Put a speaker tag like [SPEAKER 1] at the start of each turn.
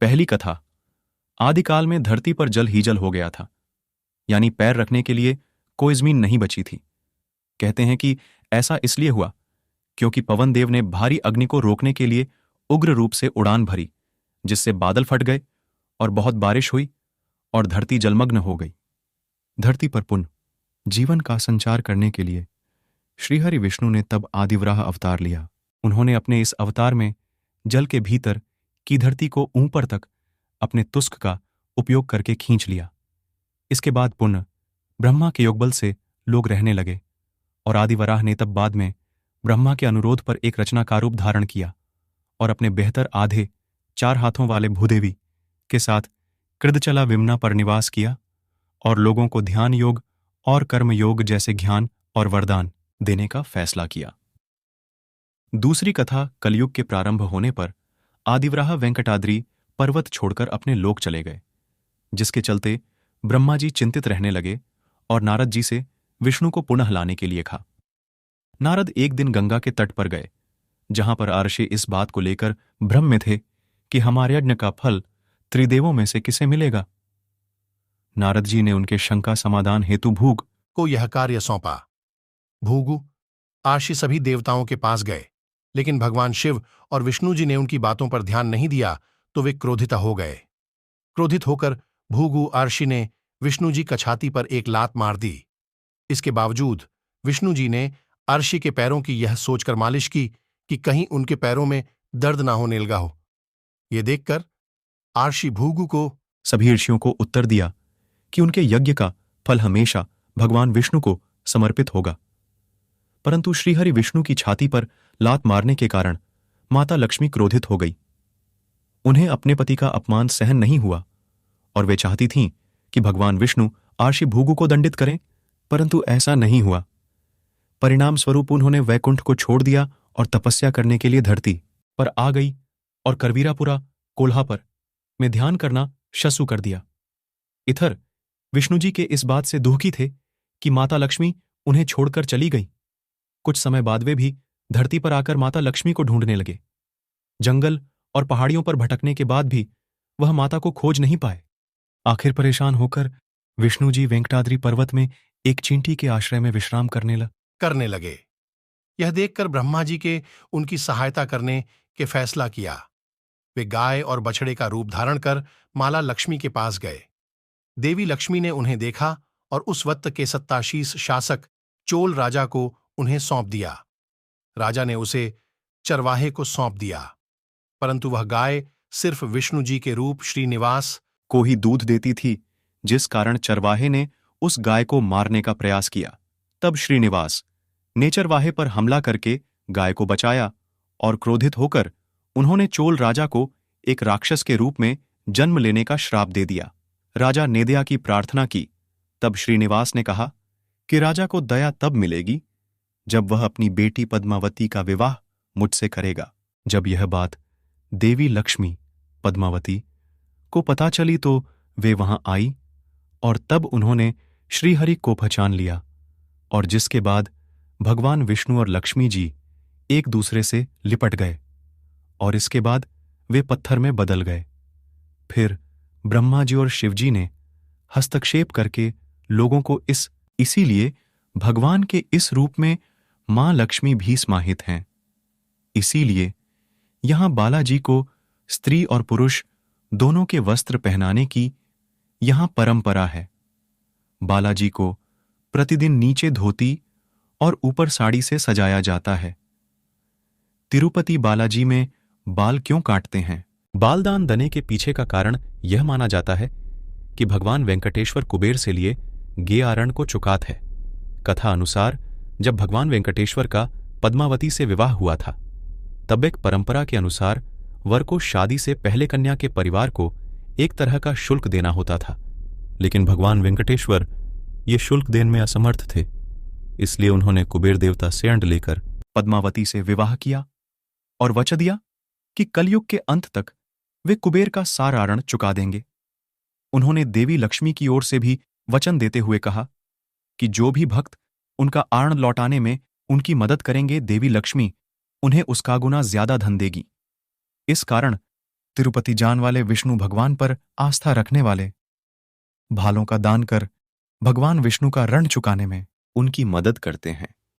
[SPEAKER 1] पहली कथा। आदिकाल में धरती पर जल ही जल हो गया था, यानी पैर रखने के लिए कोई जमीन नहीं बची थी। कहते हैं कि ऐसा इसलिए हुआ क्योंकि पवन देव ने भारी अग्नि को रोकने के लिए उग्र रूप से उड़ान भरी, जिससे बादल फट गए और बहुत बारिश हुई और धरती जलमग्न हो गई। धरती पर पुनः जीवन का संचार करने के लिए श्रीहरि विष्णु ने तब आदिवराह अवतार लिया। उन्होंने अपने इस अवतार में जल के भीतर की धरती को ऊपर तक अपने तुस्क का उपयोग करके खींच लिया। इसके बाद पुनः ब्रह्मा के योगबल से लोग रहने लगे और आदिवराह ने तब बाद में ब्रह्मा के अनुरोध पर एक रचना का रूप धारण किया और अपने बेहतर आधे 4 हाथों वाले भूदेवी के साथ कृदचला विमना पर निवास किया और लोगों को ध्यान योग और कर्म योग जैसे ज्ञान और वरदान देने का फैसला किया। दूसरी कथा। कलयुग के प्रारंभ होने पर आदिवराह वेंकटाद्रि पर्वत छोड़कर अपने लोक चले गए, जिसके चलते ब्रह्मा जी चिंतित रहने लगे और नारद जी से विष्णु को पुनः लाने के लिए कहा। नारद एक दिन गंगा के तट पर गए, जहां पर आर्षि इस बात को लेकर भ्रम में थे कि हमारे यज्ञ का फल त्रिदेवों में से किसे मिलेगा। नारद जी ने उनके शंका समाधान हेतु भूग
[SPEAKER 2] को यह कार्य सौंपा। भूगु आर्षि सभी देवताओं के पास गए, लेकिन भगवान शिव और विष्णु जी ने उनकी बातों पर ध्यान नहीं दिया तो वे क्रोधित हो गए। क्रोधित होकर भूगु आर्षि ने विष्णु जी की छाती पर एक लात मार दी। इसके बावजूद विष्णु जी ने आर्षि के पैरों की यह सोचकर मालिश की कि कहीं उनके पैरों में दर्द ना होने लगा हो। यह देखकर आर्षि भूगु को
[SPEAKER 1] सभी ऋषियों को उत्तर दिया कि उनके यज्ञ का फल हमेशा भगवान विष्णु को समर्पित होगा। परंतु श्रीहरि विष्णु की छाती पर लात मारने के कारण माता लक्ष्मी क्रोधित हो गई। उन्हें अपने पति का अपमान सहन नहीं हुआ और वे चाहती थीं कि भगवान विष्णु आर्षि भूगु को दंडित करें, परंतु ऐसा नहीं हुआ। परिणाम स्वरूप उन्होंने वैकुंठ को छोड़ दिया और तपस्या करने के लिए धरती पर आ गई और करवीरापुरा कोल्हापर में ध्यान करना शुरू कर दिया। इधर विष्णु जी के इस बात से दुखी थे कि माता लक्ष्मी उन्हें छोड़कर चली गई। कुछ समय बाद वे भी धरती पर आकर माता लक्ष्मी को ढूंढने लगे। जंगल और पहाड़ियों पर भटकने के बाद भी वह माता को खोज नहीं पाए। आखिर परेशान होकर विष्णु जी वेंकटाद्रि पर्वत में एक चींटी के आश्रय में विश्राम करने
[SPEAKER 2] लगे। यह देखकर ब्रह्मा जी के उनकी सहायता करने के फैसला किया। वे गाय और बछड़े का रूप धारण कर माला लक्ष्मी के पास गए। देवी लक्ष्मी ने उन्हें देखा और उस वक्त के सत्ताशीष शासक चोल राजा को उन्हें सौंप दिया। राजा ने उसे चरवाहे को सौंप दिया, परंतु वह गाय सिर्फ विष्णु जी के रूप श्रीनिवास
[SPEAKER 1] को ही दूध देती थी, जिस कारण चरवाहे ने उस गाय को मारने का प्रयास किया। तब श्रीनिवास ने चरवाहे पर हमला करके गाय को बचाया और क्रोधित होकर उन्होंने चोल राजा को एक राक्षस के रूप में जन्म लेने का श्राप दे दिया। राजा ने दया की प्रार्थना की। तब श्रीनिवास ने कहा कि राजा को दया तब मिलेगी जब वह अपनी बेटी पद्मावती का विवाह मुझसे करेगा। जब यह बात देवी लक्ष्मी पद्मावती को पता चली तो वे वहां आई और तब उन्होंने श्रीहरि को पहचान लिया, और जिसके बाद भगवान विष्णु और लक्ष्मी जी एक दूसरे से लिपट गए और इसके बाद वे पत्थर में बदल गए। फिर ब्रह्मा जी और शिव जी ने हस्तक्षेप करके लोगों को इसीलिए भगवान के इस रूप में मां लक्ष्मी भी समाहित हैं। इसीलिए यहां बालाजी को स्त्री और पुरुष दोनों के वस्त्र पहनाने की यहां परंपरा है। बालाजी को प्रतिदिन नीचे धोती और ऊपर साड़ी से सजाया जाता है। तिरुपति बालाजी में बाल क्यों काटते हैं? बालदान देने के पीछे का कारण यह माना जाता है कि भगवान वेंकटेश्वर कुबेर से लिए गेआरण को चुकात है। कथा अनुसार जब भगवान वेंकटेश्वर का पद्मावती से विवाह हुआ था, तब एक परंपरा के अनुसार वर को शादी से पहले कन्या के परिवार को एक तरह का शुल्क देना होता था, लेकिन भगवान वेंकटेश्वर ये शुल्क देने में असमर्थ थे। इसलिए उन्होंने कुबेर देवता से अंड लेकर पद्मावती से विवाह किया और वचन दिया कि कलयुग के अंत तक वे कुबेर का सारा ऋण चुका देंगे। उन्होंने देवी लक्ष्मी की ओर से भी वचन देते हुए कहा कि जो भी भक्त उनका आर्ण लौटाने में उनकी मदद करेंगे, देवी लक्ष्मी उन्हें उसका गुना ज्यादा धन देगी। इस कारण तिरुपति जान वाले विष्णु भगवान पर आस्था रखने वाले भालों का दान कर भगवान विष्णु का ऋण चुकाने में उनकी मदद करते हैं।